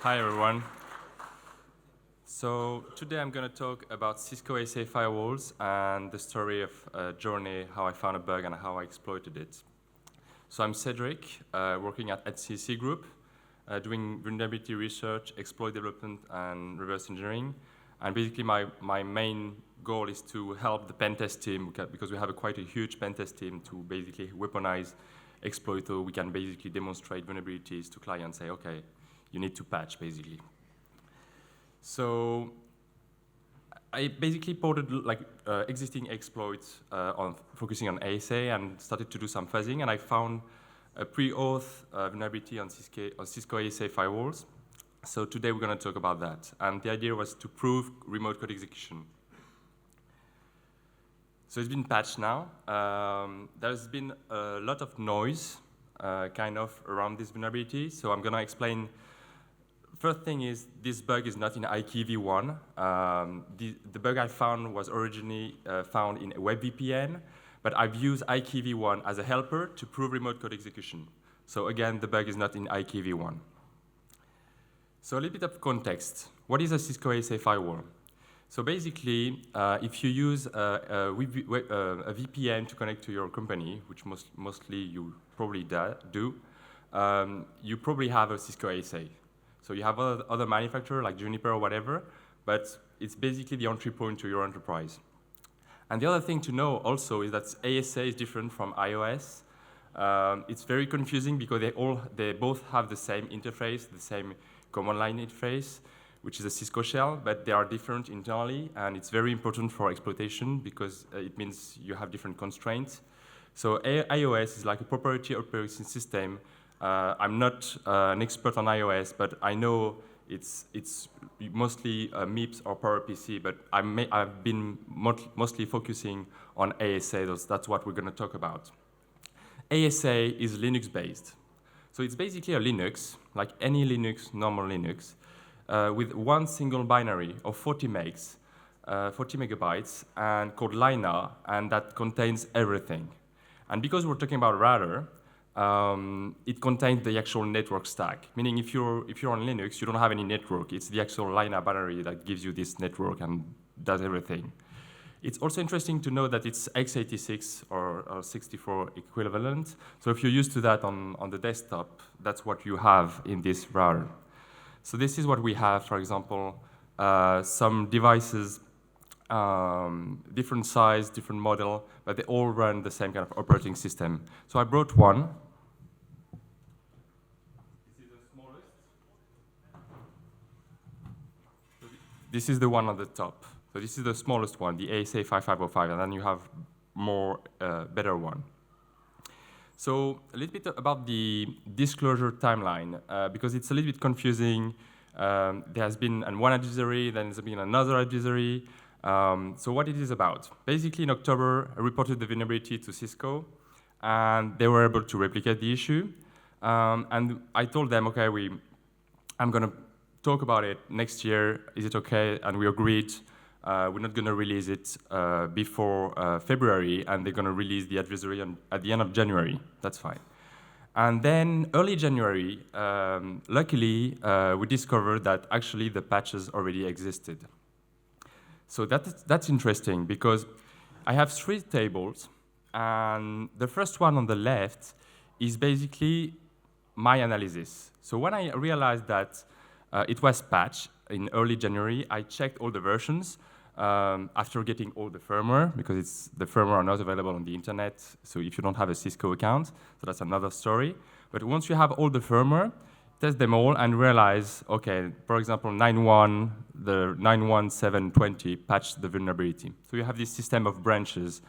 Hi, everyone. So today I'm going to talk about Cisco ASA firewalls and the story of journey, how I found a bug and how I exploited it. So I'm Cedric, working at HCC Group, doing vulnerability research, exploit development, and reverse engineering. And basically my main goal is to help the pen test team, because we have quite a huge pen test team, to basically weaponize exploit, so we can basically demonstrate vulnerabilities to clients, say, okay, you need to patch, basically. So I basically ported existing exploits focusing on ASA and started to do some fuzzing, and I found a pre-auth vulnerability on Cisco ASA firewalls. So today we're going to talk about that. And the idea was to prove remote code execution. So it's been patched now. There's been a lot of noise around this vulnerability. So I'm going to explain. First thing is, this bug is not in IKV1. The bug I found was originally found in a web VPN, but I've used IKV1 as a helper to prove remote code execution. So again, the bug is not in IKV1. So a little bit of context. What is a Cisco ASA firewall? So basically, if you use a VPN to connect to your company, which mostly you probably do, you probably have a Cisco ASA. So you have other manufacturers like Juniper or whatever, but it's basically the entry point to your enterprise. And the other thing to know also is that ASA is different from iOS. It's very confusing because they both have the same interface, the same command line interface, which is a Cisco shell, but they are different internally, and it's very important for exploitation because it means you have different constraints. So iOS is like a proprietary operating system. I'm not an expert on iOS, but I know it's mostly MIPS or PowerPC, but I've been mostly focusing on ASA. That's what we're going to talk about. ASA is Linux-based. So it's basically a Linux, like any Linux, normal Linux, with one single binary of 40 megabytes, and called Lina, and that contains everything. And because we're talking about router, it contains the actual network stack, meaning if you're on Linux, you don't have any network. It's the actual Lina binary that gives you this network and does everything. It's also interesting to know that it's x86 or 64 equivalent. So if you're used to that on the desktop, that's what you have in this router. So this is what we have, for example, some devices, different size, different model, but they all run the same kind of operating system. So I brought one. This is the smallest. This is the one on the top. So this is the smallest one, the ASA 5505, and then you have more better one. So a little bit about the disclosure timeline, because it's a little bit confusing. There has been one advisory, then there's been another advisory. So what it is about? Basically, in October, I reported the vulnerability to Cisco, and they were able to replicate the issue. And I told them, okay, I'm going to talk about it next year. Is it okay? And we agreed. We're not going to release it before February, and they're going to release the advisory at the end of January. That's fine. And then early January, luckily, we discovered that actually the patches already existed. So that's interesting because I have 3 tables, and the first one on the left is basically my analysis. So when I realized that it was patched in early January, I checked all the versions after getting all the firmware, because the firmware are not available on the internet, so if you don't have a Cisco account, so that's another story. But once you have all the firmware, test them all and realize, okay, for example, 9.1, the 9.1.7.20 patched the vulnerability. So you have this system of branches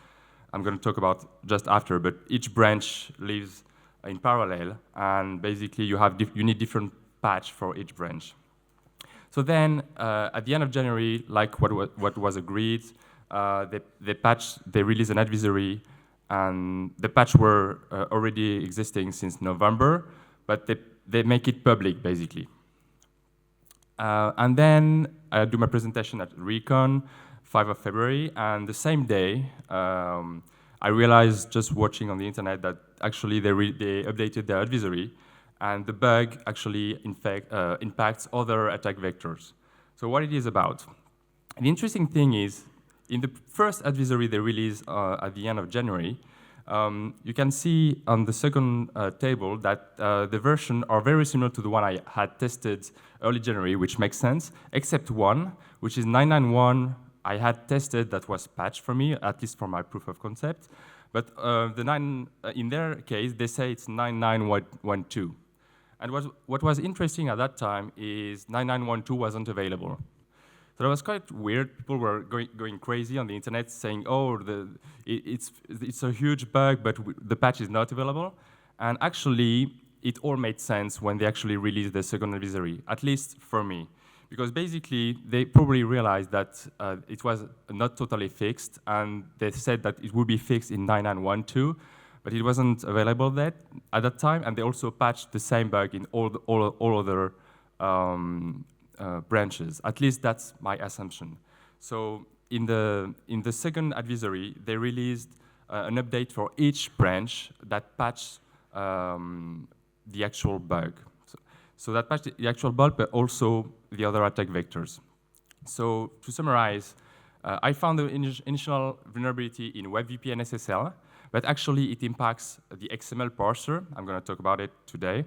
I'm going to talk about just after, but each branch lives in parallel, and basically you need different patch for each branch. So then, at the end of January, like what was agreed, they released an advisory, and the patch were already existing since November, but they make it public, basically. And then I do my presentation at Recon, 5 of February, and the same day, I realized just watching on the internet that actually they updated their advisory, and the bug actually impacts other attack vectors. So what it is about. The interesting thing is, in the first advisory they released at the end of January, you can see on the second table that the versions are very similar to the one I had tested early January, which makes sense, except one, which is 991. I had tested that was patched for me, at least for my proof of concept. But in their case, they say it's 9912. And what was interesting at that time is 9912 wasn't available. So that was quite weird. People were going crazy on the internet saying, oh, it's a huge bug, but the patch is not available. And actually, it all made sense when they actually released the second advisory, at least for me. Because basically, they probably realized that it was not totally fixed, and they said that it would be fixed in 9912, but it wasn't available at that time, and they also patched the same bug in all other branches. At least that's my assumption. So in the second advisory, they released an update for each branch that patched the actual bug. So that patched the actual bug, but also the other attack vectors. So to summarize, I found the initial vulnerability in WebVPN SSL, but actually it impacts the XML parser. I'm going to talk about it today.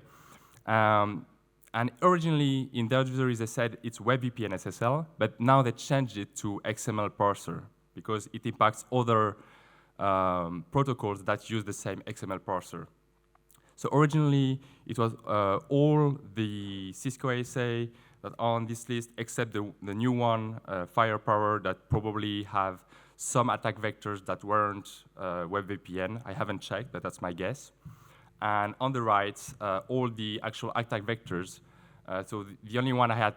And originally, in the advisories, they said it's WebVPN SSL, but now they changed it to XML parser because it impacts other protocols that use the same XML parser. So originally, it was all the Cisco ASA that are on this list, except the new one, Firepower, that probably have some attack vectors that weren't WebVPN. I haven't checked, but that's my guess. And on the right, all the actual attack vectors. So the only one I had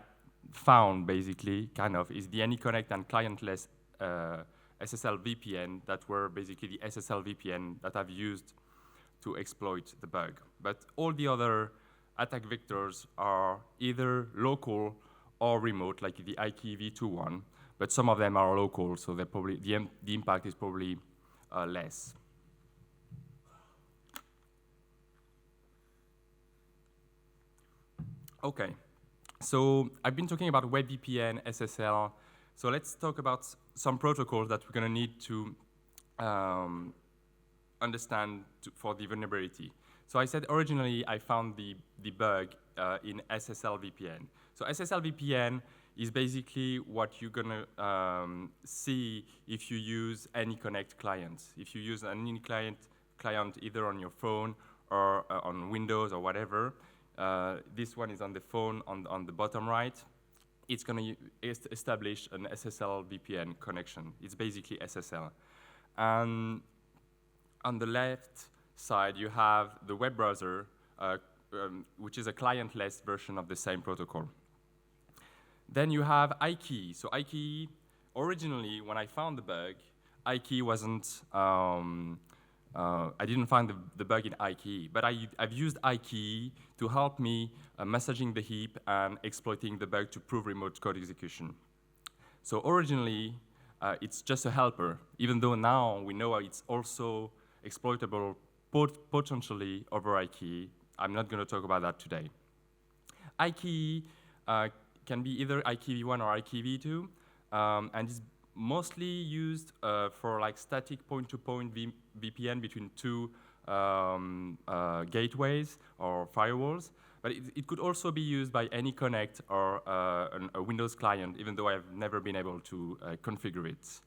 found, basically, kind of, is the AnyConnect and clientless SSL VPN that were basically the SSL VPN that I've used to exploit the bug. But all the other attack vectors are either local or remote, like the IKEv2 one, but some of them are local, so they're probably, the impact is probably less. Okay, so I've been talking about WebVPN, SSL, so let's talk about some protocols that we're gonna need to understand for the vulnerability. So I said originally I found the bug in SSL VPN. So SSL VPN is basically what you're gonna see if you use AnyConnect clients. If you use an AnyConnect client either on your phone or on Windows or whatever, this one is on the phone on the bottom right. It's gonna establish an SSL VPN connection. It's basically SSL. And on the left side, you have the web browser, which is a clientless version of the same protocol. Then you have IKE. So IKE, originally, when I found the bug, IKE wasn't, I didn't find the bug in IKE, but I've used IKE to help me messaging the heap and exploiting the bug to prove remote code execution. So originally, it's just a helper, even though now we know it's also exploitable potentially over IKE. I'm not going to talk about that today. IKE can be either IKEv1 or IKEv2, and it's mostly used for like static point-to-point VPN between two gateways or firewalls. But it could also be used by AnyConnect or a Windows client, even though I've never been able to configure it.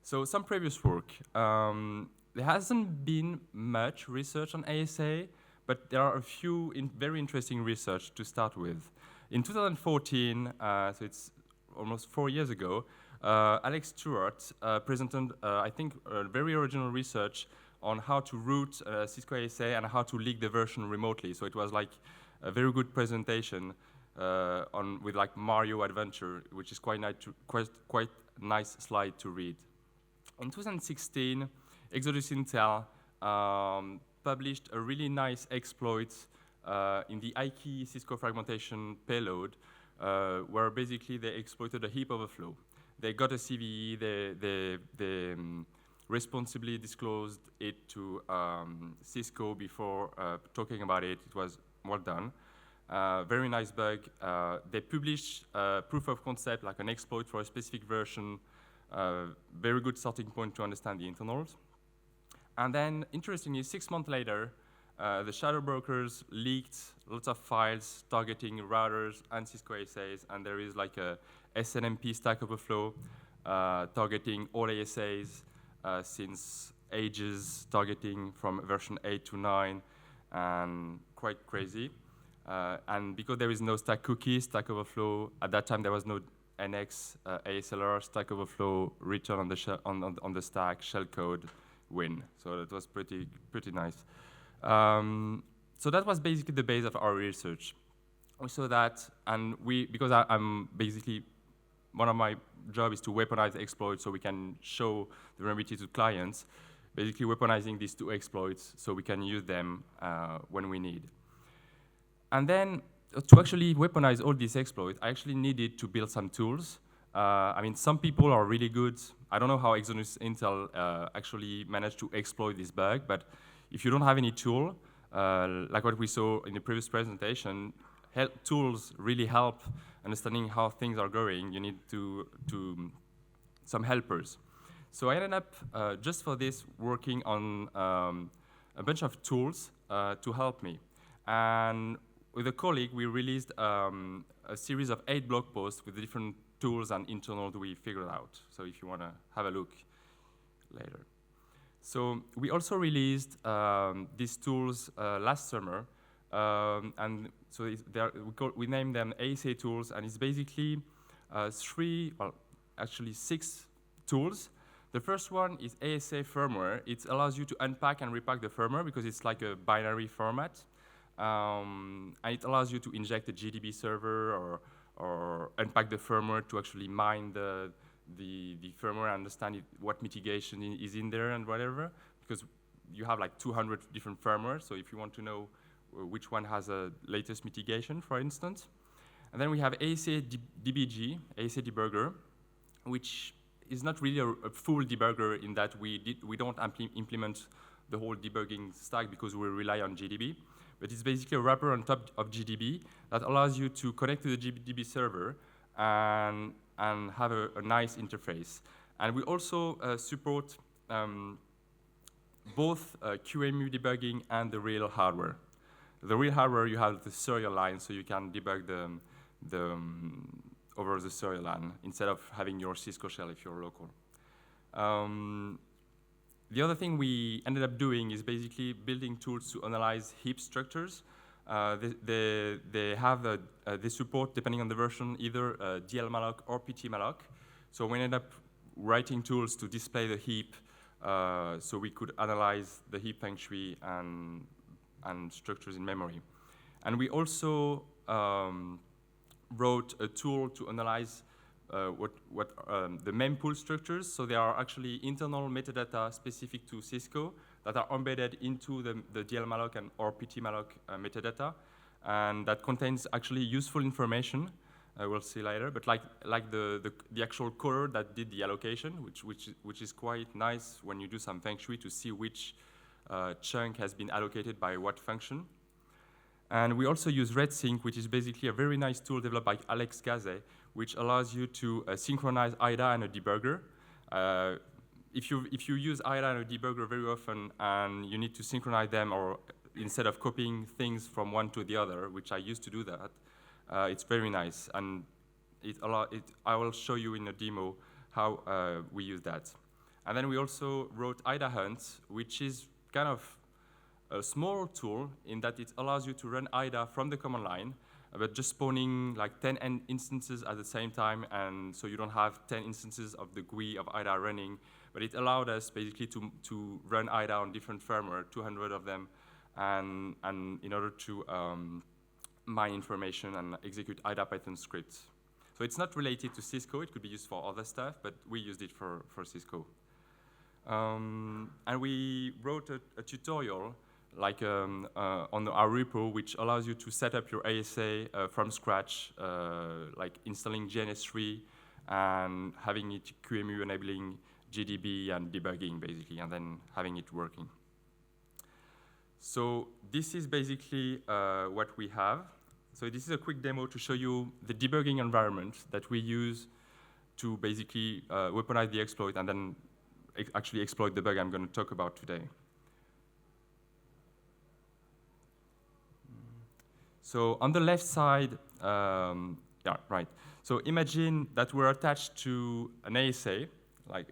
So some previous work. There hasn't been much research on ASA, but there are a few very interesting research to start with. In 2014, so it's almost 4 years ago, Alex Stewart presented, I think, a very original research on how to root Cisco ASA and how to leak the version remotely. So it was like a very good presentation with like Mario Adventure, which is quite nice slide to read. In 2016, Exodus Intel published a really nice exploit in the IKE Cisco fragmentation payload, where basically they exploited a heap overflow. They got a CVE, they responsibly disclosed it to Cisco before talking about it. It was well done. Very nice bug. They published proof of concept, like an exploit for a specific version. Very good starting point to understand the internals. And then, interestingly, 6 months later, the shadow brokers leaked lots of files targeting routers and Cisco ASAs, and there is like a SNMP Stack Overflow targeting all ASAs since ages, targeting from version 8 to 9, and quite crazy. And because there is no stack cookie, Stack Overflow, at that time there was no NX ASLR, Stack Overflow, return on the, on the stack, shellcode, win. So that was pretty nice. So that was basically the base of our research. We saw that, and because I'm basically, one of my job is to weaponize exploits so we can show the vulnerability to clients, basically weaponizing these two exploits so we can use them when we need. And then to actually weaponize all these exploits, I actually needed to build some tools. I mean, some people are really good. I don't know how Exodus Intel actually managed to exploit this bug, but if you don't have any tool, like what we saw in the previous presentation, tools really help understanding how things are going. You need to some helpers. So I ended up, just for this, working on a bunch of tools to help me. And with a colleague, we released a series of 8 blog posts with different tools and internals we figured out. So if you want to have a look later. So we also released these tools last summer. And so we named them ASA tools, and it's basically 6 tools. The first one is ASA firmware. It allows you to unpack and repack the firmware because it's like a binary format. And it allows you to inject a GDB server or unpack the firmware to actually mine the firmware and understand what mitigation is in there and whatever, because you have like 200 different firmware, so if you want to know which one has a latest mitigation, for instance. And then we have ASA DBG, ASA debugger, which is not really a full debugger in that we don't implement the whole debugging stack because we rely on GDB. But it's basically a wrapper on top of GDB that allows you to connect to the GDB server and have a nice interface. And we also support both QEMU debugging and the real hardware. The real hardware, you have the serial line, so you can debug over the serial line instead of having your Cisco shell if you're local. The other thing we ended up doing is basically building tools to analyze heap structures. They support, depending on the version, either DLmalloc or ptmalloc. So we ended up writing tools to display the heap so we could analyze the heap feng shui and structures in memory. And we also wrote a tool to analyze the mempool structures. So they are actually internal metadata specific to Cisco that are embedded into the DLmalloc or ptmalloc metadata, and that contains actually useful information. We'll see later, but like the actual caller that did the allocation, which is quite nice when you do some feng shui to see which chunk has been allocated by what function. And we also use RedSync, which is basically a very nice tool developed by Alex Gaze, which allows you to synchronize IDA and a debugger. If you use IDA and a debugger very often and you need to synchronize them, or instead of copying things from one to the other, which I used to do that, it's very nice. And I will show you in a demo how we use that. And then we also wrote IDA Hunt, which is kind of a small tool in that it allows you to run IDA from the command line, but just spawning like 10 instances at the same time, and so you don't have 10 instances of the GUI of IDA running, but it allowed us basically to run IDA on different firmware, 200 of them, and in order to mine information and execute IDA Python scripts. So it's not related to Cisco, it could be used for other stuff, but we used it for Cisco. And we wrote a tutorial like on our repo, which allows you to set up your ASA from scratch, like installing GNS3 and having it QEMU enabling GDB and debugging, basically, and then having it working. So this is basically what we have. So this is a quick demo to show you the debugging environment that we use to basically weaponize the exploit and then actually exploit the bug I'm going to talk about today. So on the left side, yeah, right. So imagine that we're attached to an ASA, like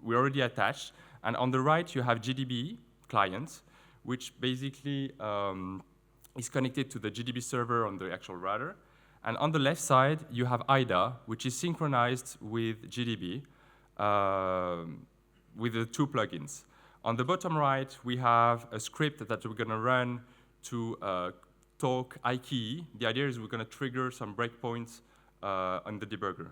we're already attached, and on the right you have GDB client, which basically is connected to the GDB server on the actual router. And on the left side, you have IDA, which is synchronized with GDB with the two plugins. On the bottom right, we have a script that we're going to run to talk IKEA. The idea is we're going to trigger some breakpoints on the debugger.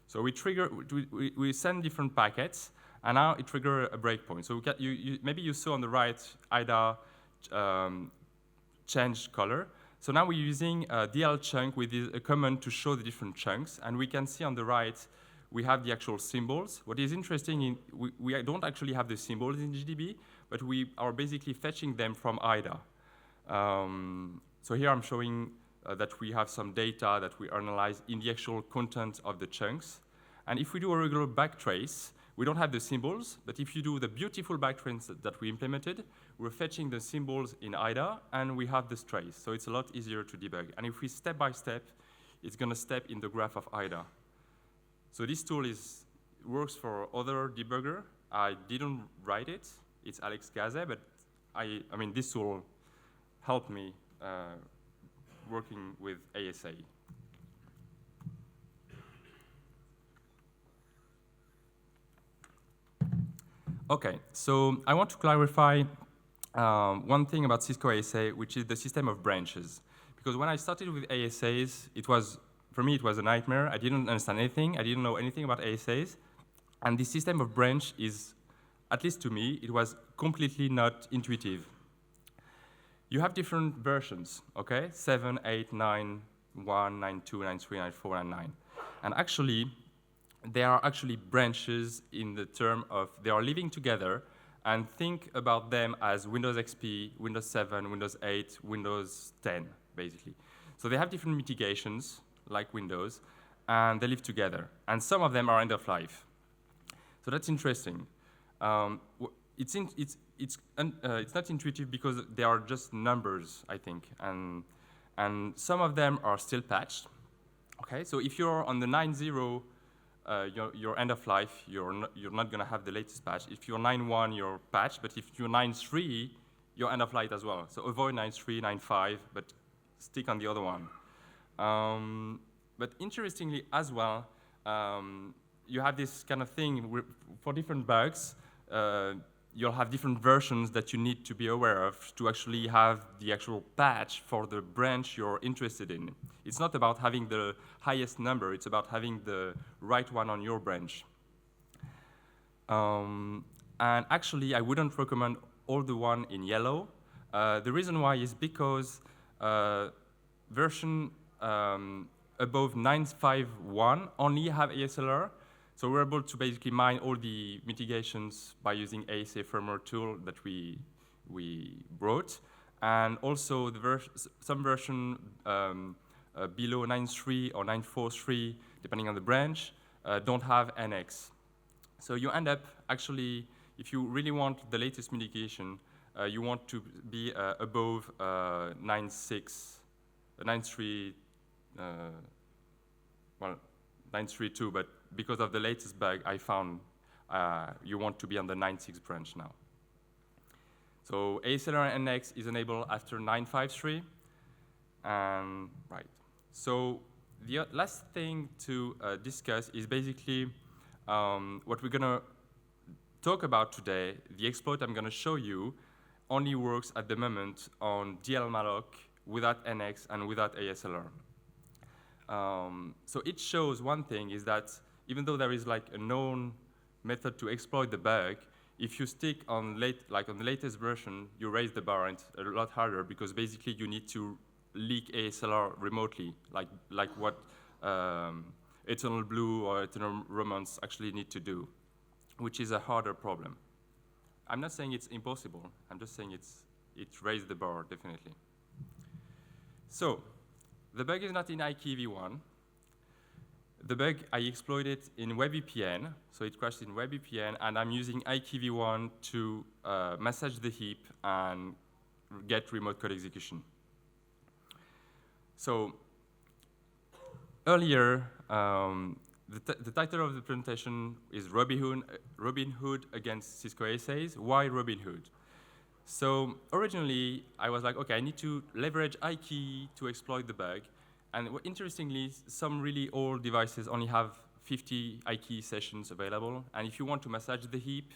So we send different packets, and now it triggers a breakpoint. So maybe you saw on the right IDA change color. So now we're using a DL chunk with a command to show the different chunks, and we can see on the right we have the actual symbols. What is interesting, we don't actually have the symbols in GDB, but we are basically fetching them from IDA. So here I'm showing that we have some data that we analyze in the actual content of the chunks. And if we do a regular backtrace, we don't have the symbols, but if you do the beautiful backtrace that we implemented, we're fetching the symbols in IDA, and we have this trace. So it's a lot easier to debug. And if we step by step, it's going to step in the graph of IDA. So this tool works for other debugger. I didn't write it. It's Alex Gaze, but I mean, this tool helped me working with ASA. Okay, so I want to clarify one thing about Cisco ASA, which is the system of branches. Because when I started with ASAs, for me, it was a nightmare. I didn't understand anything. I didn't know anything about ASAs. And the system of branch is, at least to me, it was completely not intuitive. You have different versions, okay? 7, 8, 9, 1, 9, 2, 9, 3, 9, 4, and 9. And actually, they are actually branches in the term of they are living together, and think about them as Windows XP, Windows 7, Windows 8, Windows 10, basically. So they have different mitigations, like Windows, and they live together. And some of them are end of life. So that's interesting. It's not intuitive because they are just numbers, I think, and some of them are still patched. Okay, so if you're on the 9.0, your end of life, you're not going to have the latest patch. If you're 9.1, you're patched, but if you're 9.3, you're end of life as well. So avoid 9.3, 9.5, but stick on the other one. But interestingly as well, you have this kind of thing for different bugs. You'll have different versions that you need to be aware of to actually have the actual patch for the branch you're interested in. It's not about having the highest number, it's about having the right one on your branch. And actually, I wouldn't recommend all the one in yellow. The reason why is because version above 9.5.1 only have ASLR. So we're able to basically mine all the mitigations by using ASA firmware tool that we brought. And also some version below 9.3 or 9.4.3, depending on the branch, don't have NX. So you end up actually, if you really want the latest mitigation, you want to be above 9.6, 9.3, well, 9.3.2, but because of the latest bug I found, you want to be on the 9.6 branch now. So ASLR and NX is enabled after 9.5.3, and right. So the last thing to discuss is basically what we're gonna talk about today. The exploit I'm gonna show you only works at the moment on dlmalloc without NX and without ASLR. So it shows one thing is that even though there is like a known method to exploit the bug, if you stick on on the latest version, you raise the bar and it's a lot harder because basically you need to leak ASLR remotely, like what Eternal Blue or Eternal Romance actually need to do, which is a harder problem. I'm not saying it's impossible. I'm just saying it raised the bar, definitely. So the bug is not in IKV1. The bug, I exploited in WebVPN, so it crashed in WebVPN, and I'm using IKV1 to massage the heap and get remote code execution. So earlier, the title of the presentation is Robin Hood against Cisco ASAs. Why Robin Hood? So originally, I was like, OK, I need to leverage IKE to exploit the bug. And interestingly, some really old devices only have 50 IKE sessions available. And if you want to massage the heap,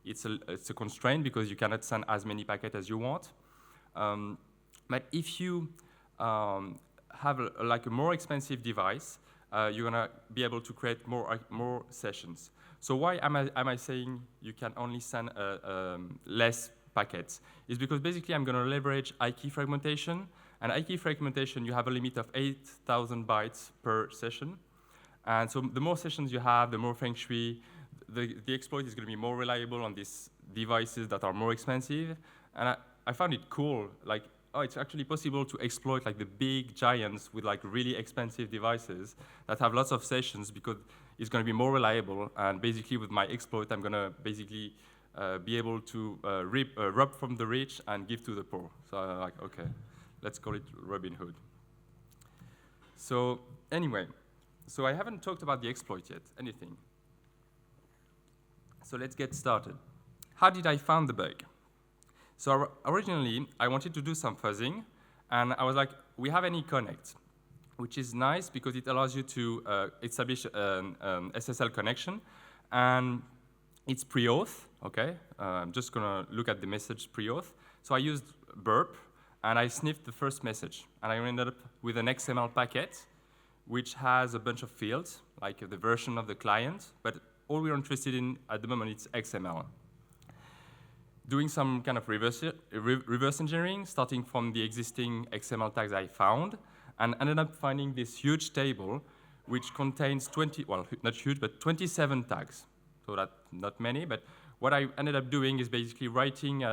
it's a constraint because you cannot send as many packets as you want. But if you have like a more expensive device, you're going to be able to create more sessions. So why am I saying you can only send less packets? Is because basically I'm going to leverage IKE fragmentation. And IKE fragmentation, you have a limit of 8,000 bytes per session. And so the more sessions you have, the more feng shui, the exploit is going to be more reliable on these devices that are more expensive. And I found it cool. Like, oh, it's actually possible to exploit like the big giants with like really expensive devices that have lots of sessions because it's going to be more reliable. And basically with my exploit, I'm going to basically be able to rob from the rich and give to the poor. So I'm like, OK. Let's call it Robin Hood. So anyway, so I haven't talked about the exploit yet, anything. So let's get started. How did I find the bug? So originally, I wanted to do some fuzzing, and I was like, we have AnyConnect, which is nice because it allows you to establish an SSL connection, and it's pre-auth, OK? I'm just going to look at the message pre-auth. So I used burp, and I sniffed the first message. And I ended up with an XML packet, which has a bunch of fields, like the version of the client. But all we're interested in at the moment is XML. Doing some kind of reverse engineering, starting from the existing XML tags I found, and ended up finding this huge table, which contains 20, well, not huge, but 27 tags. So that's not many. But what I ended up doing is basically writing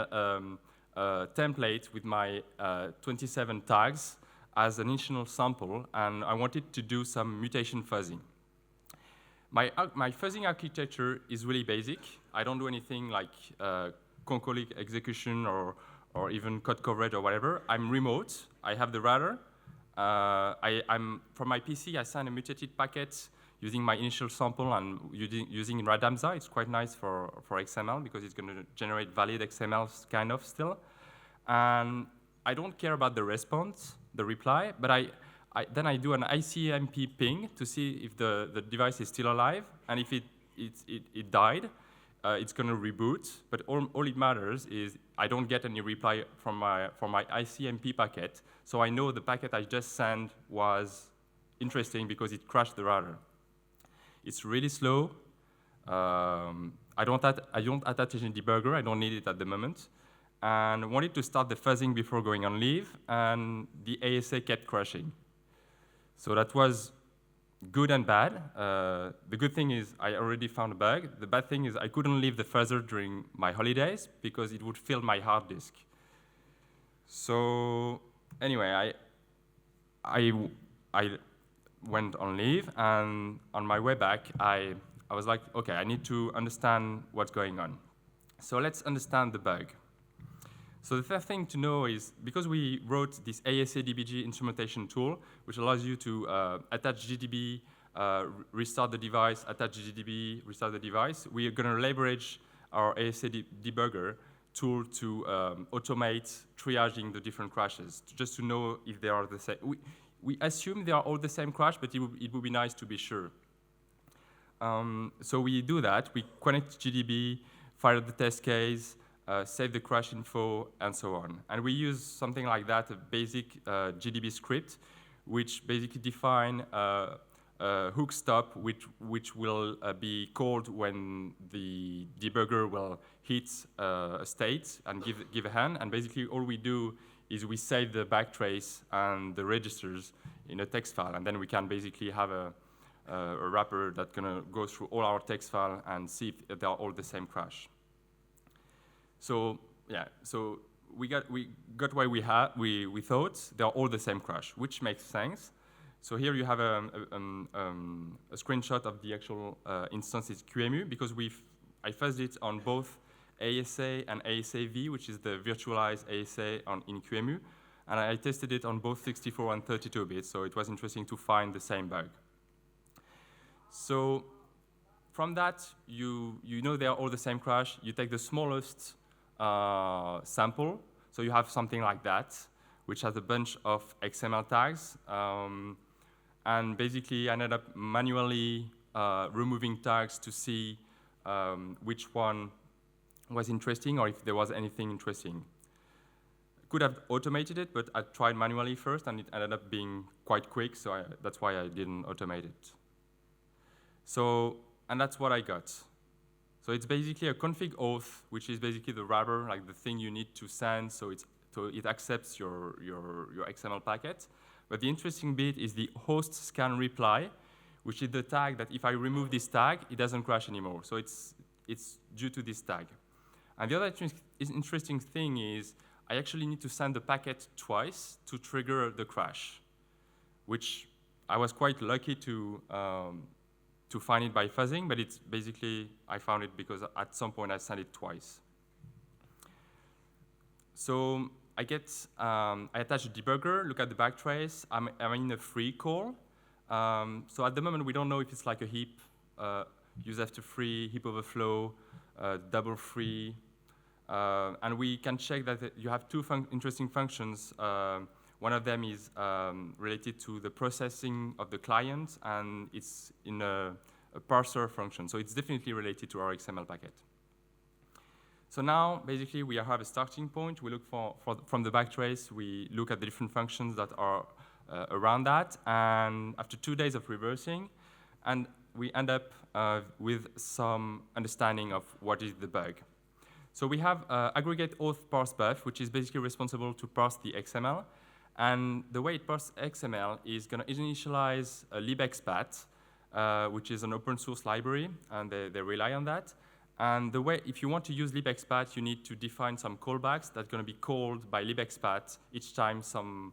template with my 27 tags as an initial sample, and I wanted to do some mutation fuzzing. My fuzzing architecture is really basic. I don't do anything like concolic execution or even code coverage or whatever. I'm remote. I have the router. From my PC, I send a mutated packet using my initial sample and using Radamza. It's quite nice for XML because it's going to generate valid XML kind of still. And I don't care about the response, the reply, but then I do an ICMP ping to see if the device is still alive. And if it died, it's going to reboot. But all it matters is I don't get any reply from my ICMP packet. So I know the packet I just sent was interesting because it crashed the router. It's really slow. I don't attach any debugger. I don't need it at the moment. And wanted to start the fuzzing before going on leave, and the ASA kept crashing. So that was good and bad. The good thing is I already found a bug. The bad thing is I couldn't leave the fuzzer during my holidays because it would fill my hard disk. So anyway, I went on leave, and on my way back, I was like, OK, I need to understand what's going on. So let's understand the bug. So the first thing to know is, because we wrote this ASA-DBG instrumentation tool, which allows you to attach GDB, restart the device, attach GDB, restart the device, we are going to leverage our ASA debugger tool to automate triaging the different crashes, just to know if they are the same. We assume they are all the same crash, but it would be nice to be sure. So we do that. We connect GDB, fire the test case, save the crash info, and so on. And we use something like that, a basic GDB script, which basically define a hook stop, which will be called when the debugger will hit a state and give a hand. And basically, all we do is we save the backtrace and the registers in a text file, and then we can basically have a wrapper that's gonna go through all our text file and see if they are all the same crash. So yeah, so we got what we thought. They are all the same crash, which makes sense. So here you have a screenshot of the actual instance. It's QEMU because I fuzzed it on both ASA and ASAV, which is the virtualized ASA in QEMU, and I tested it on both 64 and 32 bits. So it was interesting to find the same bug. So from that, you know they are all the same crash. You take the smallest sample, so you have something like that, which has a bunch of XML tags. And basically, I ended up manually removing tags to see which one was interesting or if there was anything interesting. Could have automated it, but I tried manually first, and it ended up being quite quick, so that's why I didn't automate it. So, and that's what I got. So it's basically a config auth, which is basically the wrapper, like the thing you need to send, so it accepts your XML packet. But the interesting bit is the host scan reply, which is the tag that if I remove this tag, it doesn't crash anymore. So it's due to this tag. And the other interesting thing is I actually need to send the packet twice to trigger the crash, which I was quite lucky to find it by fuzzing, but it's basically, I found it because at some point I sent it twice. So I attach a debugger, look at the backtrace. I'm in a free call. So at the moment, we don't know if it's like a heap, use after free, heap overflow, double free. And we can check that you have two interesting functions. One of them is related to the processing of the client, and it's in a parser function. So it's definitely related to our XML packet. So now, basically, we have a starting point. We look from the backtrace, we look at the different functions that are around that. And after 2 days of reversing, and we end up with some understanding of what is the bug. So we have aggregate auth parse buff, which is basically responsible to parse the XML. And the way it parses XML is going to initialize a libexpat, which is an open source library, and they rely on that. And the way, if you want to use libexpat, you need to define some callbacks that's going to be called by libexpat each time some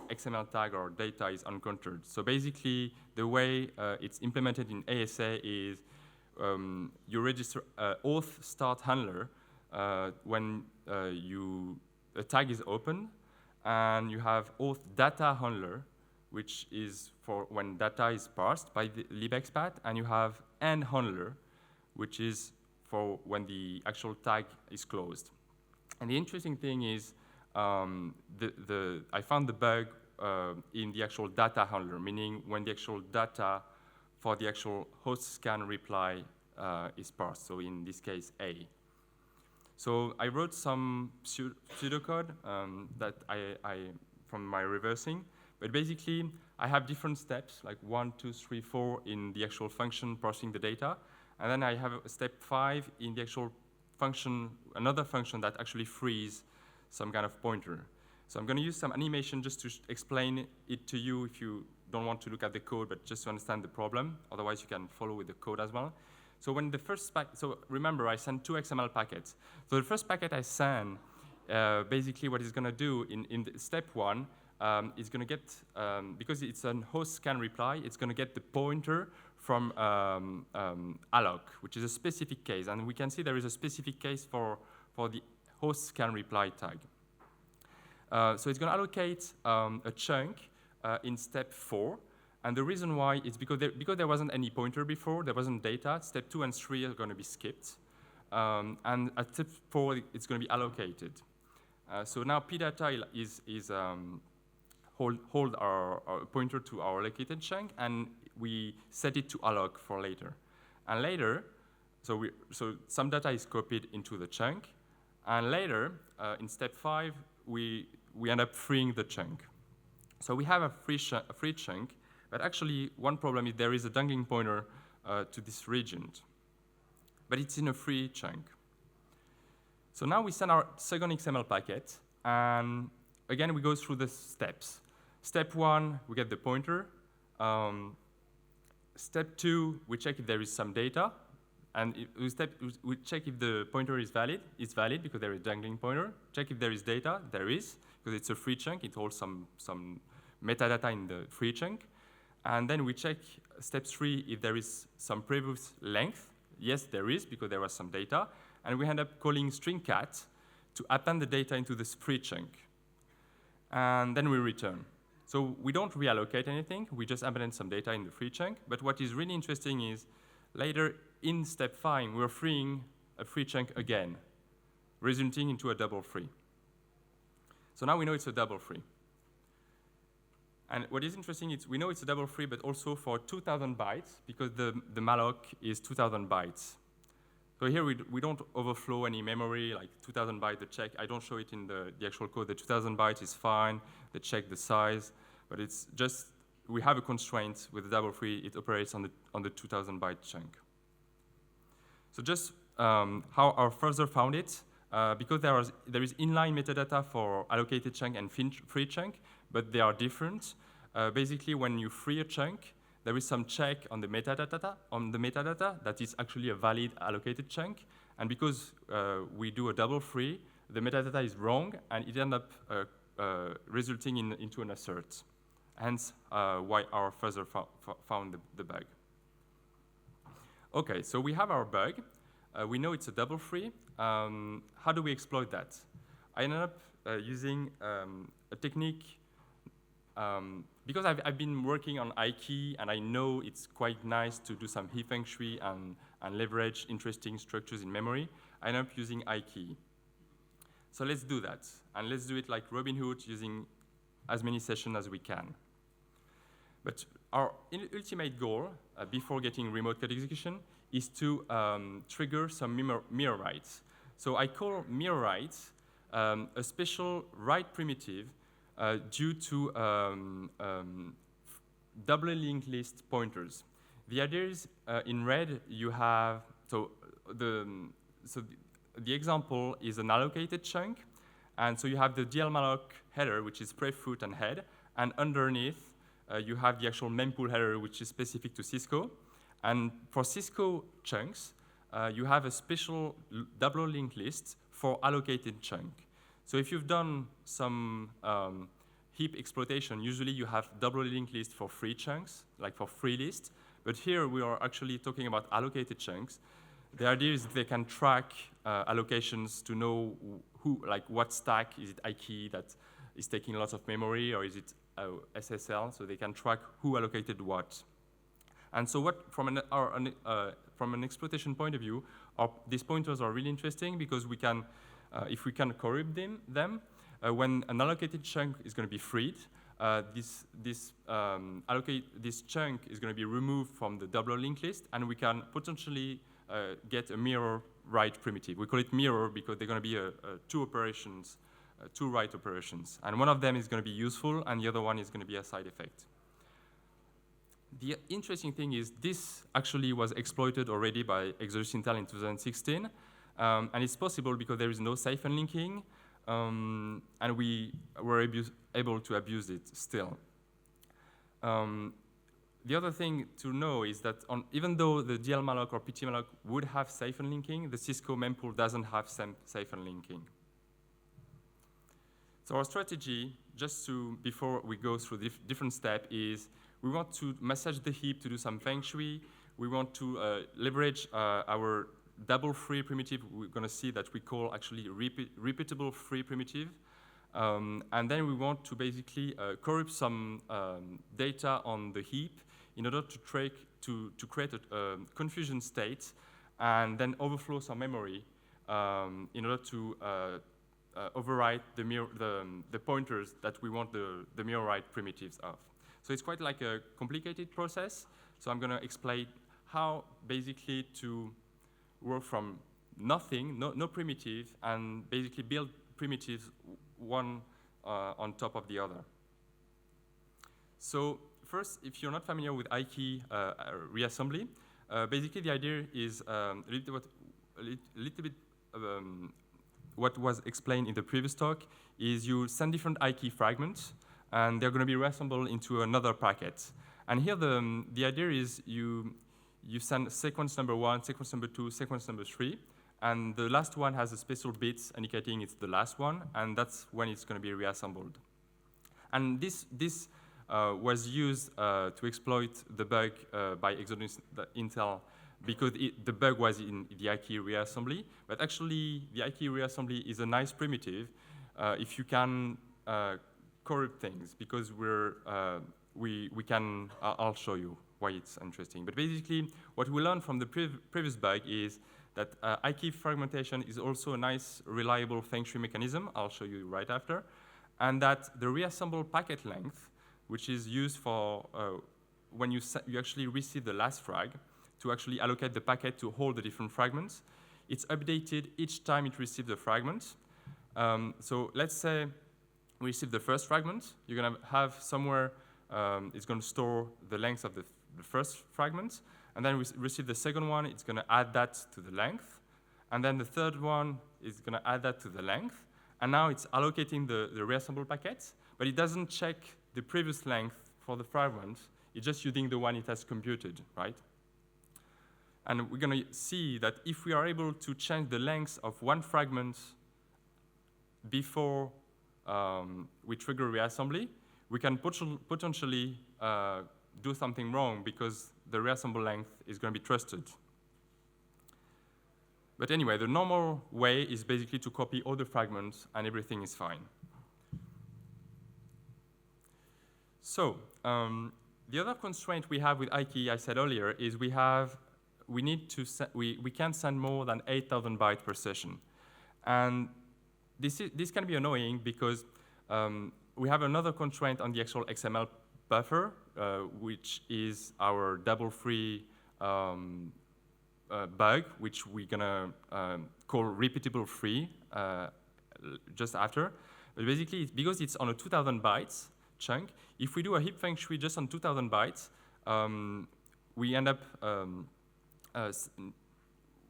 XML tag or data is encountered. So basically, the way it's implemented in ASA is you register auth start handler when a tag is open, and you have auth data handler, which is for when data is parsed by the libexpat, and you have end handler, which is for when the actual tag is closed. And the interesting thing is I found the bug in the actual data handler, meaning when the actual data for the actual host scan reply is parsed, so in this case, A. So I wrote some pseudocode that from my reversing, but basically I have different steps, like 1, 2, 3, 4 in the actual function parsing the data, and then I have step 5 in the actual function, another function that actually frees some kind of pointer. So I'm going to use some animation just to explain it to you if you don't want to look at the code, but just to understand the problem. Otherwise, you can follow with the code as well. So when the first so remember, I sent 2 XML packets. So the first packet I send, basically what it's going to do in step 1, it's going to get, because it's a host scan reply, it's going to get the pointer from alloc, which is a specific case. And we can see there is a specific case for the host scan reply tag. So it's going to allocate a chunk in step 4. And the reason why is because there wasn't any pointer before, there wasn't data. Step 2 and 3 are going to be skipped. And at step 4, it's going to be allocated. So now pdata is hold our pointer to our allocated chunk, and we set it to alloc for later. And later, so some data is copied into the chunk, and later, in step 5, we end up freeing the chunk. So we have a free chunk, but actually one problem is there is a dangling pointer to this region, but it's in a free chunk. So now we send our second XML packet, and again, we go through the steps. Step 1, we get the pointer. Step 2, we check if there is some data. And we check if the pointer is valid. It's valid because there is a dangling pointer. Check if there is data. There is, because it's a free chunk. It holds some metadata in the free chunk. And then we check step 3 if there is some previous length. Yes, there is, because there was some data. And we end up calling string cat to append the data into this free chunk. And then we return. So we don't reallocate anything. We just append some data in the free chunk. But what is really interesting is later in step 5, we're freeing a free chunk again, resulting into a double free. So now we know it's a double free. And what is interesting is we know it's a double free, but also for 2,000 bytes, because the malloc is 2,000 bytes. So here we don't overflow any memory, like 2,000 bytes, the check. I don't show it in the actual code. The 2,000 bytes is fine. They check the size, but it's just, we have a constraint with the double free. It operates on the 2,000 byte chunk. So just how our fuzzer found it, because there is inline metadata for allocated chunk and free chunk, but they are different. Basically, when you free a chunk, there is some check on the metadata that is actually a valid allocated chunk. And because we do a double free, the metadata is wrong, and it ends up resulting into an assert. Hence, why our fuzzer found the bug. OK, so we have our bug. We know it's a double free. How do we exploit that? I ended up using a technique. Because I've been working on iKey, and I know it's quite nice to do some heap feng shui and leverage interesting structures in memory, I ended up using iKey. So let's do that. And let's do it like Robin Hood, using as many sessions as we can. But our ultimate goal, before getting remote code execution, is to trigger some mirror writes. So I call mirror writes a special write primitive due to double linked list pointers. The idea is, in red, you have, the example is an allocated chunk, and so you have the dlmalloc header, which is pref, foot, and head, and underneath, you have the actual mempool header, which is specific to Cisco. And for Cisco chunks, you have a special double linked list for allocated chunk. So if you've done some heap exploitation, usually you have double linked list for free chunks, like for free list. But here we are actually talking about allocated chunks. The idea is they can track allocations to know what stack. Is it iKey that is taking lots of memory, or is it SSL? So they can track who allocated what. And so from an exploitation point of view, these pointers are really interesting because we can, if we can corrupt them, when an allocated chunk is going to be freed, this chunk is going to be removed from the double linked list, and we can potentially get a mirror write primitive. We call it mirror because they're going to be two operations, two write operations. And one of them is going to be useful, and the other one is going to be a side effect. The interesting thing is this actually was exploited already by Exodus Intel in 2016. And it's possible because there is no siphon linking, and we were able to abuse it still. The other thing to know is that even though the dlmalloc or ptmalloc would have siphon linking, the Cisco mempool doesn't have siphon linking. So our strategy, before we go through different steps, is we want to massage the heap to do some feng shui. We want to leverage our double free primitive. We're going to see that we call actually repeatable free primitive. And then we want to basically corrupt some data on the heap in order to create a confusion state and then overflow some memory in order to overwrite the pointers that we want the mirror write primitives of. So it's quite like a complicated process. So I'm going to explain how basically to work from nothing, no primitive, and basically build primitives one on top of the other. So first, if you're not familiar with iKey reassembly, basically the idea is a little bit what was explained in the previous talk is you send different key fragments, and they're going to be reassembled into another packet. And here the idea is you send sequence number 1, sequence number 2, sequence number 3, and the last one has a special bit indicating it's the last one, and that's when it's going to be reassembled. And this was used to exploit the bug by Exodus Intel, because the bug was in the key reassembly. But actually, the key reassembly is a nice primitive if you can corrupt things, because we can. I'll show you why it's interesting. But basically, what we learned from the previous bug is that key fragmentation is also a nice, reliable feng shui mechanism. I'll show you right after. And that the reassemble packet length, which is used for when you actually receive the last frag, to actually allocate the packet to hold the different fragments, it's updated each time it receives the fragment. So let's say we receive the first fragment. You're going to have somewhere, it's going to store the length of the first fragment. And then we receive the second one, it's going to add that to the length. And then the third one is going to add that to the length. And now it's allocating the reassemble packets, but it doesn't check the previous length for the fragment. It's just using the one it has computed, right? And we're going to see that if we are able to change the length of one fragment before we trigger reassembly, we can potentially do something wrong, because the reassemble length is going to be trusted. But anyway, the normal way is basically to copy all the fragments, and everything is fine. So the other constraint we have with key, I said earlier, is we can't send more than 8,000 bytes per session. And this can be annoying, because we have another constraint on the actual XML buffer, which is our double-free bug, which we're going to call repeatable free just after. But basically, because it's on a 2,000 bytes chunk, if we do a heap feng shui just on 2,000 bytes, we end up,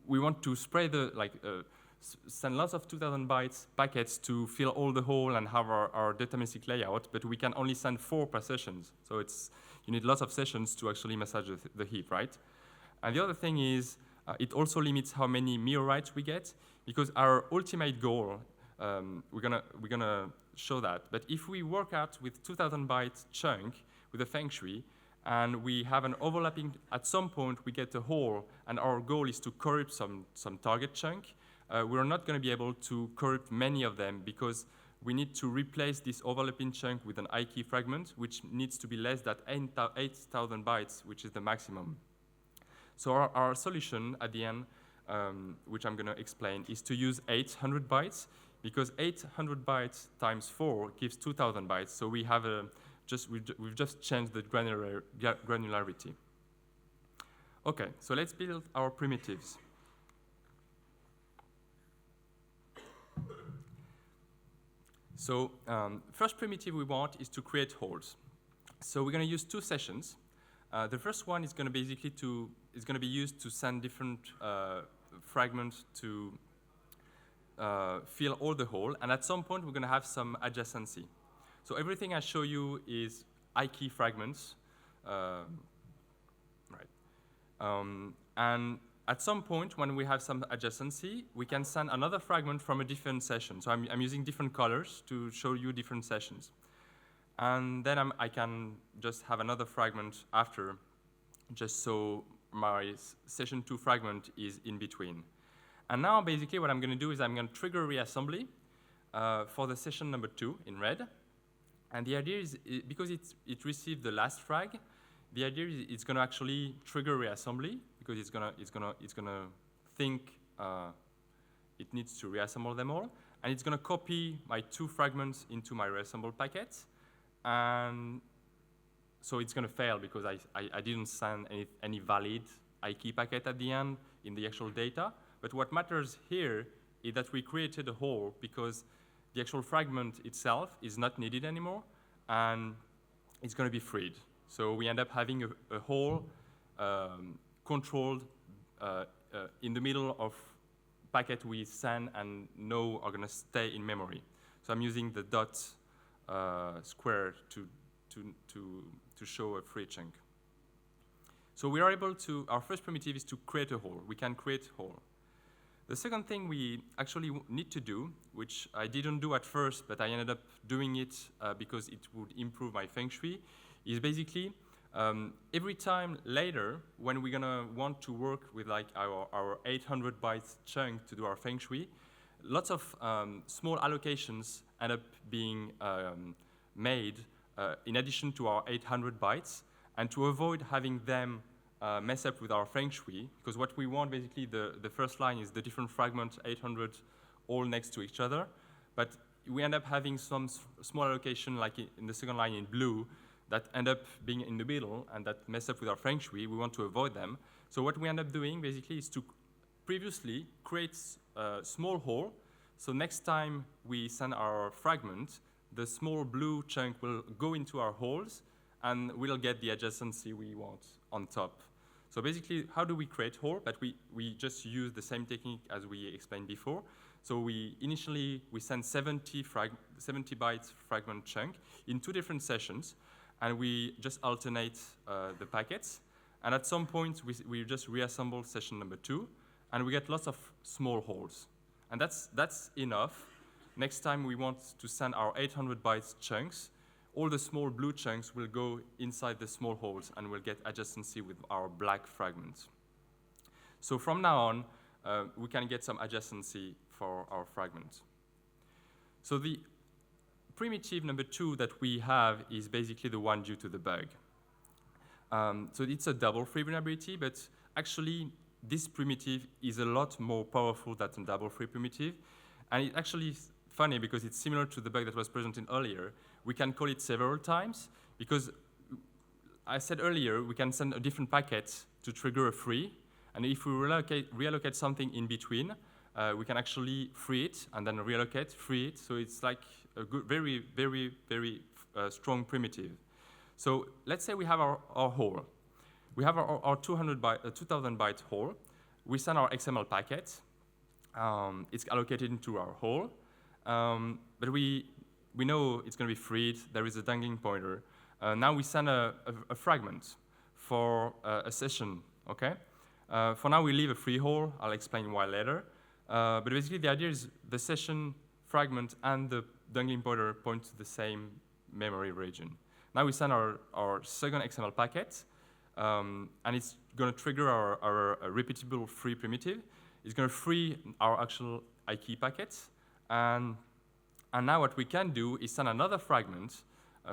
we want to spread send lots of 2,000 bytes packets to fill all the hole and have our deterministic layout, but we can only send 4 per sessions. So you need lots of sessions to actually massage the heap, right? And the other thing is, it also limits how many mirror writes we get, because our ultimate goal, we're gonna show that. But if we work out with 2,000 bytes chunk with a feng shui, and we have an overlapping, at some point we get a hole, and our goal is to corrupt some target chunk, we're not going to be able to corrupt many of them, because we need to replace this overlapping chunk with an key fragment, which needs to be less than 8,000 bytes, which is the maximum. So our solution at the end, which I'm going to explain, is to use 800 bytes, because 800 bytes times 4 gives 2,000 bytes. So we have we've just changed the granularity. Okay, so let's build our primitives. So first primitive we want is to create holes. So we're going to use 2 sessions. The first one is going to basically be used to send different fragments to fill all the hole, and at some point we're going to have some adjacency. So everything I show you is key fragments, right? And at some point, when we have some adjacency, we can send another fragment from a different session. So I'm using different colors to show you different sessions. And then I can just have another fragment after, just so my session 2 fragment is in between. And now, basically, what I'm going to do is I'm going to trigger reassembly for the session number 2 in red. And the idea is, because it received the last frag, the idea is it's going to actually trigger reassembly, because it's gonna think it needs to reassemble them all, and it's gonna copy my 2 fragments into my reassemble packet, and so it's gonna fail because I didn't send any valid key packet at the end in the actual data. But what matters here is that we created a hole, because the actual fragment itself is not needed anymore, and it's gonna be freed. So we end up having a hole controlled in the middle of packet we send and know are going to stay in memory. So I'm using the dot square to show a free chunk. So we are able to, our first primitive is to create a hole. We can create a hole. The second thing we actually need to do, which I didn't do at first, but I ended up doing it because it would improve my feng shui, is basically every time later when we're gonna want to work with like our 800 bytes chunk to do our feng shui, lots of small allocations end up being made in addition to our 800 bytes, and to avoid having them mess up with our feng shui, because what we want basically, the first line is the different fragments, 800, all next to each other, but we end up having some small allocation like in the second line in blue that end up being in the middle and that mess up with our feng shui. We want to avoid them. So what we end up doing basically is to previously create a small hole, so next time we send our fragment, the small blue chunk will go into our holes and we'll get the adjacency we want on top. So basically, how do we create hole? But we just use the same technique as we explained before. So initially we send 70 bytes fragment chunk in 2 different sessions, and we just alternate the packets. And at some point, we just reassemble session number 2, and we get lots of small holes. And that's enough. Next time we want to send our 800 bytes chunks, all the small blue chunks will go inside the small holes and we'll get adjacency with our black fragments. So from now on, we can get some adjacency for our fragments. So the primitive number 2 that we have is basically the one due to the bug. So it's a double free vulnerability, but actually this primitive is a lot more powerful than a double free primitive. And it actually is funny because it's similar to the bug that was presented earlier. We can call it several times because I said earlier we can send a different packet to trigger a free, and if we reallocate something in between, we can actually free it and then reallocate, free it. So it's like a good, very, very, very strong primitive. So let's say we have our hole. We have our 2000 byte hole. We send our XML packet. It's allocated into our hole, but we know it's going to be freed. There is a dangling pointer. Now we send a fragment for a session, okay? For now, we leave a free hole. I'll explain why later. But basically, the idea is the session fragment and the dangling pointer point to the same memory region. Now we send our second XML packet, and it's going to trigger our repeatable free primitive. It's going to free our actual IKEY packets, and now what we can do is send another fragment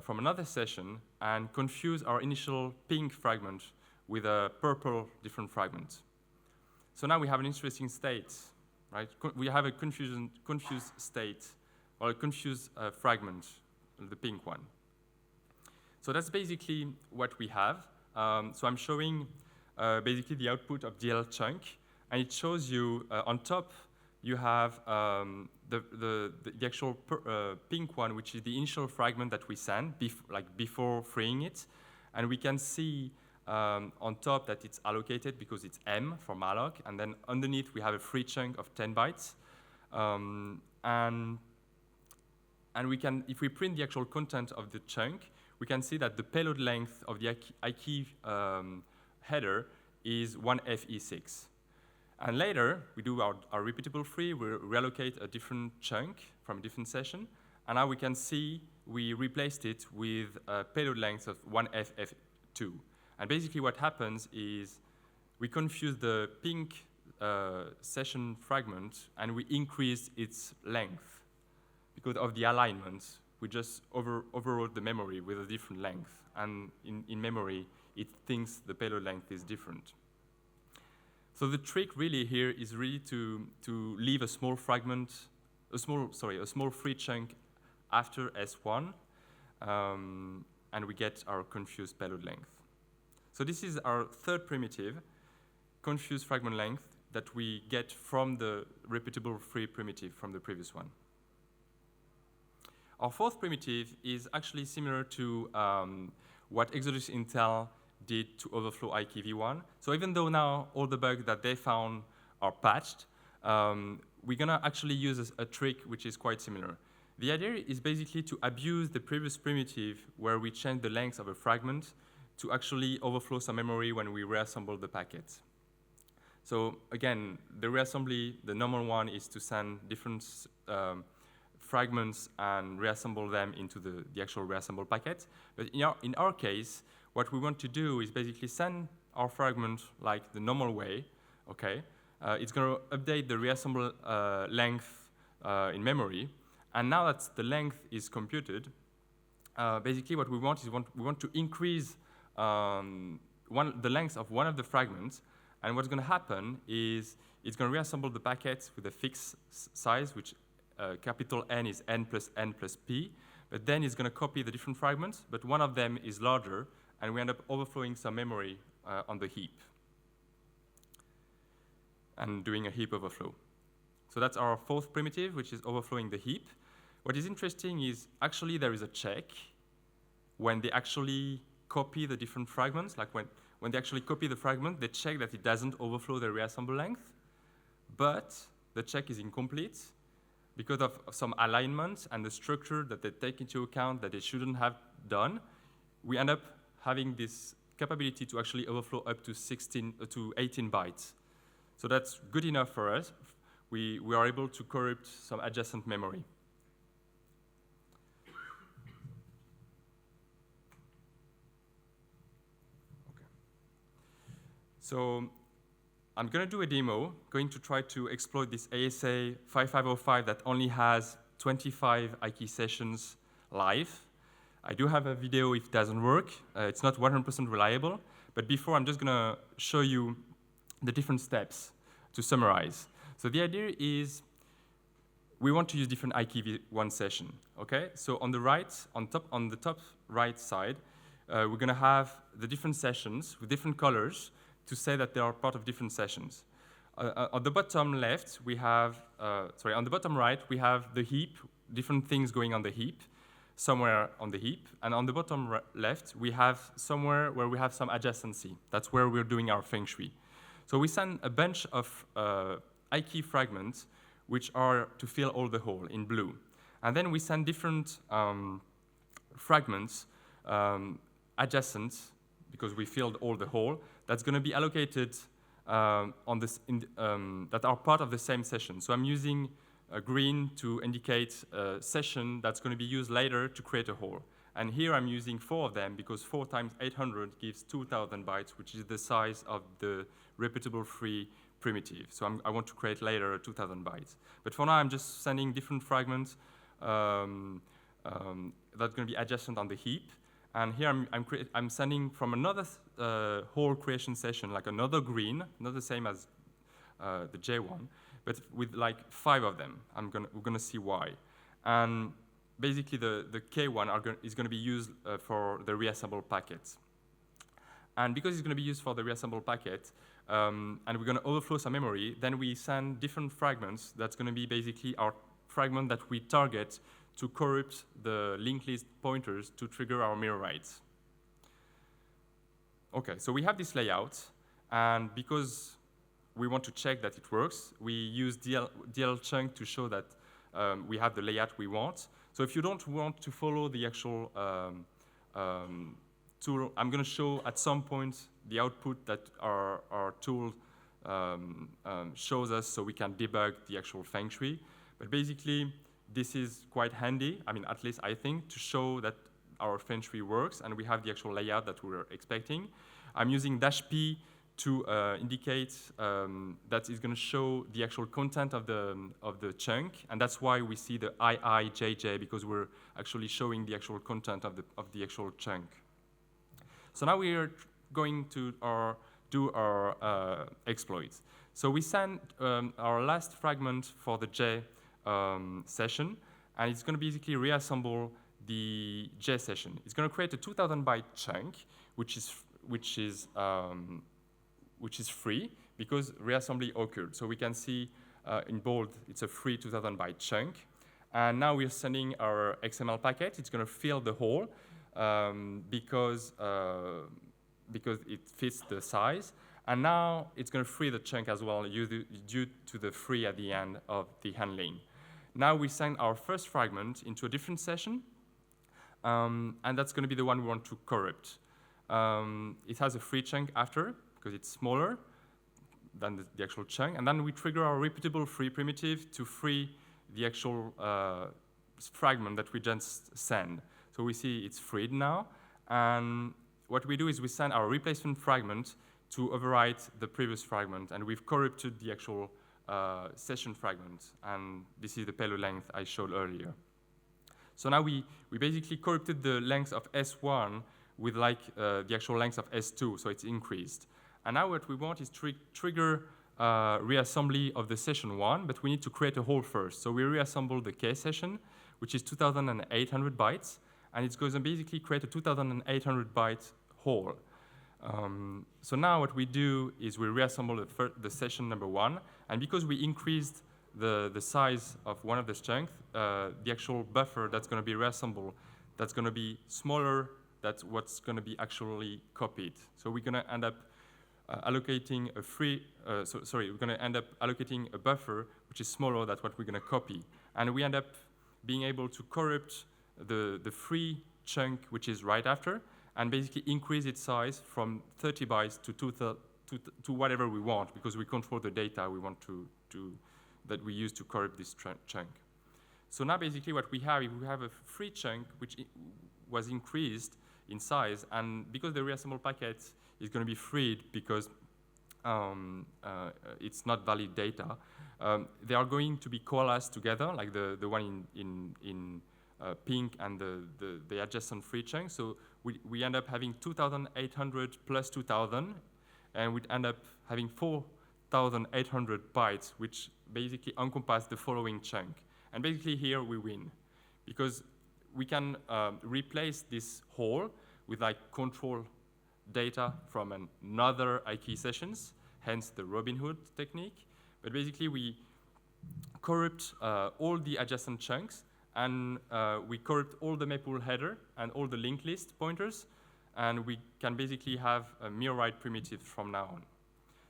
from another session and confuse our initial pink fragment with a purple different fragment. So now we have an interesting state, right? We have a confused state, or a confused fragment, the pink one. So that's basically what we have. So I'm showing basically the output of DL chunk, and it shows you on top you have the actual pink one, which is the initial fragment that we send before freeing it. And we can see on top that it's allocated because it's M for malloc. And then underneath, we have a free chunk of 10 bytes. And we can, if we print the actual content of the chunk, we can see that the payload length of the IKEY header is 1FE6. And later, we do our repeatable free, we reallocate a different chunk from a different session, and now we can see we replaced it with a payload length of 1FF2. And basically what happens is we confuse the pink session fragment and we increase its length. Because of the alignment, we just overrode the memory with a different length. And in memory, it thinks the payload length is different. So the trick really here is really to leave a small fragment, a small free chunk after S1, and we get our confused payload length. So this is our third primitive, confused fragment length, that we get from the repeatable free primitive from the previous one. Our fourth primitive is actually similar to what Exodus Intel did to overflow IKEY v1. So even though now all the bugs that they found are patched, we're going to actually use a trick which is quite similar. The idea is basically to abuse the previous primitive where we change the length of a fragment to actually overflow some memory when we reassemble the packet. So again, the reassembly, the normal one is to send different fragments and reassemble them into the actual reassembled packet. But in our case, what we want to do is basically send our fragment like the normal way, okay? It's going to update the reassemble length in memory. And now that the length is computed, basically what we want is we want to increase the length of one of the fragments. And what's going to happen is it's going to reassemble the packet with a fixed size, which capital N is N plus P. But then it's going to copy the different fragments, but one of them is larger, and we end up overflowing some memory on the heap and doing a heap overflow. So that's our fourth primitive, which is overflowing the heap. What is interesting is actually there is a check when they actually copy the different fragments. Like when they actually copy the fragment, they check that it doesn't overflow the reassemble length, but the check is incomplete because of some alignment and the structure that they take into account that they shouldn't have done. We end up having this capability to actually overflow up to 18 bytes. So that's good enough for us. We are able to corrupt some adjacent memory. Okay. So I'm going to do a demo, going to try to exploit this ASA 5505 that only has 25 IKEY sessions live. I do have a video if it doesn't work. It's not 100% reliable. But before, I'm just going to show you the different steps to summarize. So the idea is we want to use different IKEY1 session. Okay? So on the right, on the top right side, we're going to have the different sessions with different colors to say that they are part of different sessions. On the bottom left, we have, on the bottom right, we have the heap, different things going on the heap, somewhere on the heap. And on the bottom left, we have somewhere where we have some adjacency. That's where we're doing our feng shui. So we send a bunch of IKEY fragments, which are to fill all the hole in blue. And then we send different fragments adjacent, because we filled all the hole, that's going to be allocated that are part of the same session. So I'm using green to indicate a session that's going to be used later to create a hole. And here I'm using 4 of them because 4 times 800 gives 2,000 bytes, which is the size of the repeatable free primitive. So I want to create later 2,000 bytes. But for now, I'm just sending different fragments that's going to be adjacent on the heap. And here I'm sending from another whole creation session, like another green, not the same as the J1, but with like 5 of them. We're going to see why. And basically, the K1 is going to be used for the reassembled packets. And because it's going to be used for the reassembled packet, and we're going to overflow some memory, then we send different fragments. That's going to be basically our fragment that we target to corrupt the linked list pointers to trigger our mirror writes. Okay, so we have this layout, and because we want to check that it works, we use DL chunk to show that we have the layout we want. So if you don't want to follow the actual tool, I'm going to show at some point the output that our tool shows us so we can debug the actual feng shui. But basically, this is quite handy, I mean, at least I think, to show that our feng shui works and we have the actual layout that we were expecting. I'm using -p to indicate that it's going to show the actual content of the chunk, and that's why we see the IIJJ, because we're actually showing the actual content of the actual chunk. So now we are going to do our exploits. So we send our last fragment for the J session, and it's going to basically reassemble the J session. It's going to create a 2,000 byte chunk, which is free because reassembly occurred. So we can see in bold, it's a free 2,000 byte chunk. And now we're sending our XML packet. It's going to fill the hole because it fits the size. And now it's going to free the chunk as well due to the free at the end of the handling. Now we send our first fragment into a different session, and that's going to be the one we want to corrupt. It has a free chunk after, because it's smaller than the actual chunk, and then we trigger our repeatable free primitive to free the actual fragment that we just send. So we see it's freed now, and what we do is we send our replacement fragment to overwrite the previous fragment, and we've corrupted the actual session fragment, and this is the payload length I showed earlier. So now we basically corrupted the length of S1 with like the actual length of S2, so it's increased. And now what we want is trigger reassembly of the session 1, but we need to create a hole first. So we reassemble the K session, which is 2,800 bytes, and it's going to basically create a 2,800 byte hole. So now what we do is we reassemble the session number 1, and because we increased the size of one of the chunks, the actual buffer that's going to be reassembled, that's going to be smaller than what's going to be actually copied. So we're going to end up allocating a we're going to end up allocating a buffer which is smaller than what we're going to copy. And we end up being able to corrupt the free chunk, which is right after, and basically increase its size from 30 bytes to whatever we want, because we control the data we want that we use to corrupt this chunk. So now basically what we have is we have a free chunk which was increased in size, and because the reassembled packet is going to be freed because it's not valid data, they are going to be coalesced together, like the one in pink and the adjacent free chunk. So we end up having 2,800 plus 2,000, and we'd end up having 4,800 bytes, which basically encompass the following chunk. And basically here we win, because we can replace this hole with like control data from another IKEA sessions, hence the Robin Hood technique. But basically we corrupt all the adjacent chunks, and we corrupt all the maple header and all the linked list pointers, and we can basically have a mirror write primitive from now on.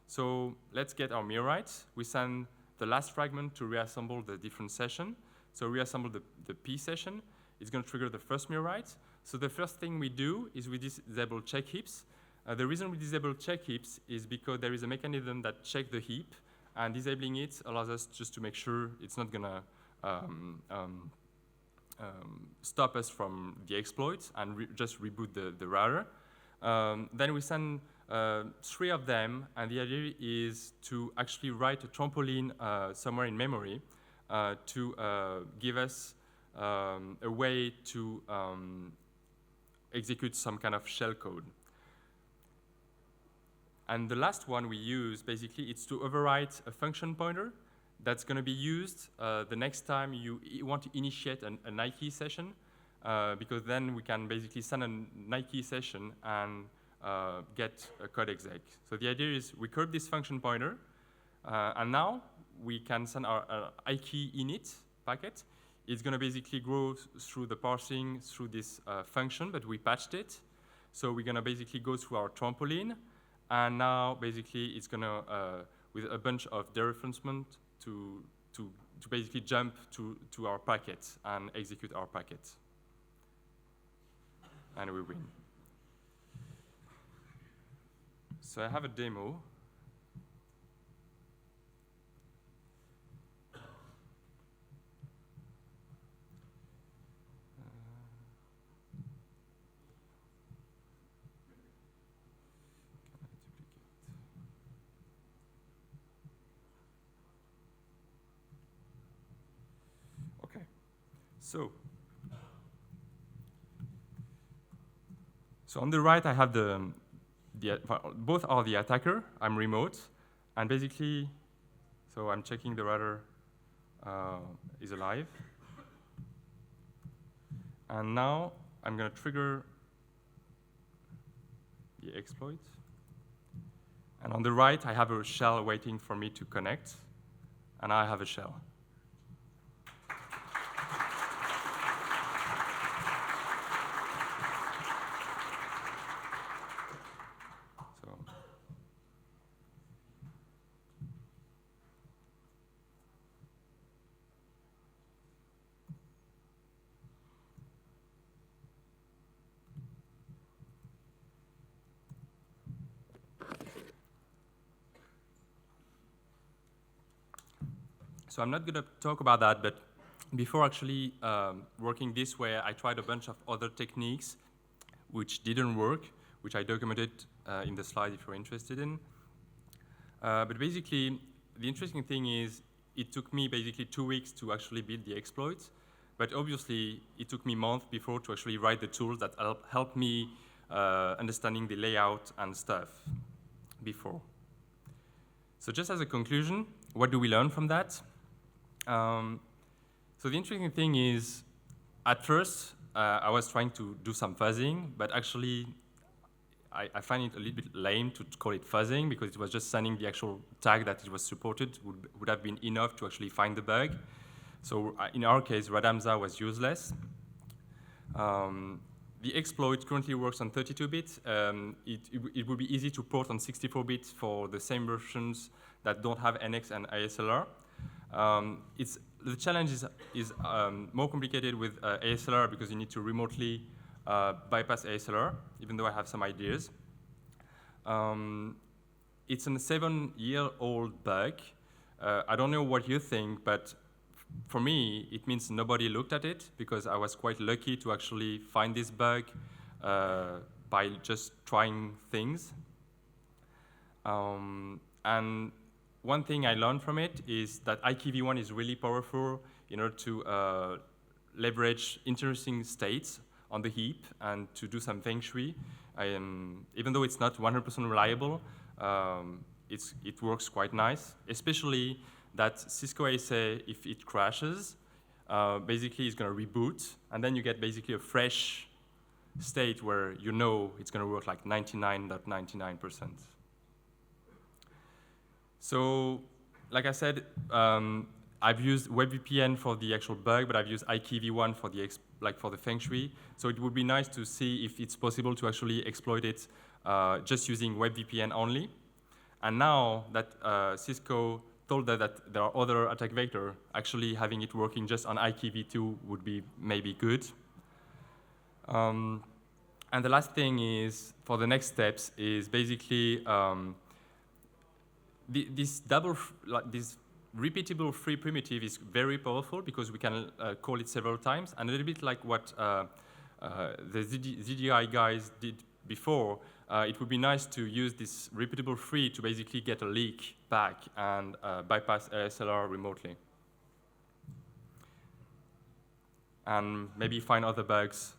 So let's get our mirror writes. We send the last fragment to reassemble the different session. So reassemble the P session. It's going to trigger the first mirror write. So the first thing we do is we disable check heaps. The reason we disable check heaps is because there is a mechanism that checks the heap, and disabling it allows us just to make sure it's not going to stop us from the exploits and just reboot the router. Then we send 3 of them, and the idea is to actually write a trampoline somewhere in memory to give us a way to execute some kind of shell code. And the last one we use, basically, it's to overwrite a function pointer that's going to be used the next time you want to initiate a Nike session, because then we can basically send a Nike session and get a code exec. So the idea is we curve this function pointer, and now we can send our IKEA init packet. It's going to basically go through the parsing through this function, but we patched it. So we're going to basically go through our trampoline, and now basically it's going to, with a bunch of dereferencement, to basically jump to our packet and execute our packet. And we win. So I have a demo. Okay. So on the right, I have both are the attacker. I'm remote, and basically, so I'm checking the router is alive. And now I'm going to trigger the exploit. And on the right, I have a shell waiting for me to connect, and I have a shell. So I'm not going to talk about that, but before actually working this way, I tried a bunch of other techniques which didn't work, which I documented in the slide if you're interested in. But basically, the interesting thing is it took me basically 2 weeks to actually build the exploits. But obviously, it took me months before to actually write the tools that help me understanding the layout and stuff before. So just as a conclusion, what do we learn from that? So the interesting thing is, at first, I was trying to do some fuzzing, but actually, I find it a little bit lame to call it fuzzing because it was just sending the actual tag that it was supported would have been enough to actually find the bug. So in our case, Radamza was useless. The exploit currently works on 32-bit. It would be easy to port on 64-bit for the same versions that don't have NX and ASLR. The challenge is more complicated with ASLR because you need to remotely bypass ASLR, even though I have some ideas. It's a 7-year-old bug. I don't know what you think, but for me, it means nobody looked at it because I was quite lucky to actually find this bug by just trying things. And one thing I learned from it is that IKV1 is really powerful in order to leverage interesting states on the heap and to do some feng shui. Even though it's not 100% reliable, it works quite nice, especially that Cisco ASA, if it crashes, basically it's going to reboot, and then you get basically a fresh state where you know it's going to work like 99.99%. So, like I said, I've used WebVPN for the actual bug, but I've used IKV1 for the feng shui. So it would be nice to see if it's possible to actually exploit it just using WebVPN only. And now that Cisco told that there are other attack vectors, actually having it working just on IKV2 would be maybe good. And the last thing is, for the next steps, is basically this repeatable free primitive is very powerful because we can call it several times, and a little bit like what the ZDI guys did before. It would be nice to use this repeatable free to basically get a leak back and bypass ASLR remotely. And maybe find other bugs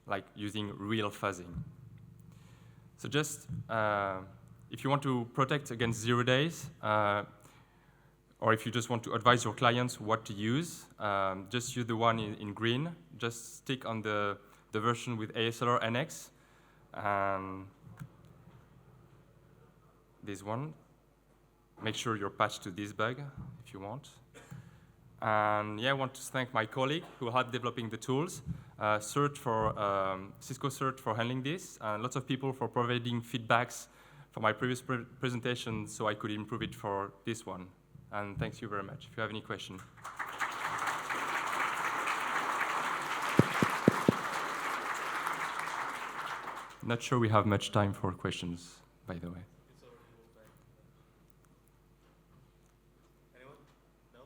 like using real fuzzing. So just if you want to protect against 0 days, or if you just want to advise your clients what to use, just use the one in green. Just stick on the version with ASLR NX. This one. Make sure you're patched to this bug if you want. And yeah, I want to thank my colleague who helped developing the tools, Cisco Search for handling this, and lots of people for providing feedbacks for my previous presentation so I could improve it for this one. And thanks you very much. If you have any questions. Not sure we have much time for questions, by the way. Anyone? No?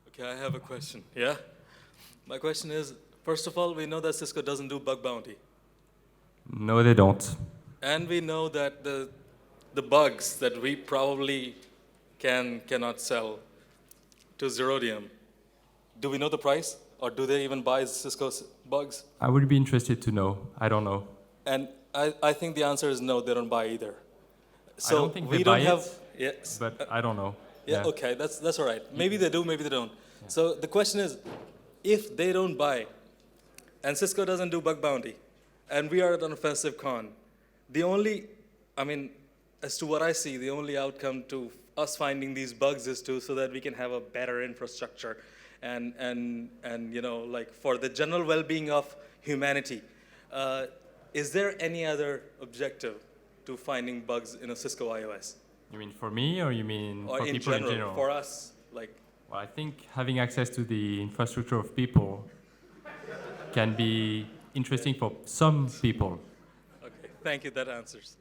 Okay, I have a question. Yeah? My question is, first of all, we know that Cisco doesn't do bug bounty. No, they don't. And we know that the bugs that we probably cannot sell to Zerodium, do we know the price? Or do they even buy Cisco's bugs? I would be interested to know. I don't know. And I think the answer is no, they don't buy either. So I don't think we they don't buy have, it, yes. but I don't know. Yeah, okay, that's all right. Maybe they do, maybe they don't. Yeah. So the question is, if they don't buy, and Cisco doesn't do bug bounty, and we are at an OffensiveCon, the only, as to what I see, the only outcome to us finding these bugs is so that we can have a better infrastructure and like for the general well-being of humanity. Is there any other objective to finding bugs in a Cisco iOS? You mean for me, or you mean for people in general? For us, like. Well, I think having access to the infrastructure of people can be interesting for some people. Okay, thank you, that answers.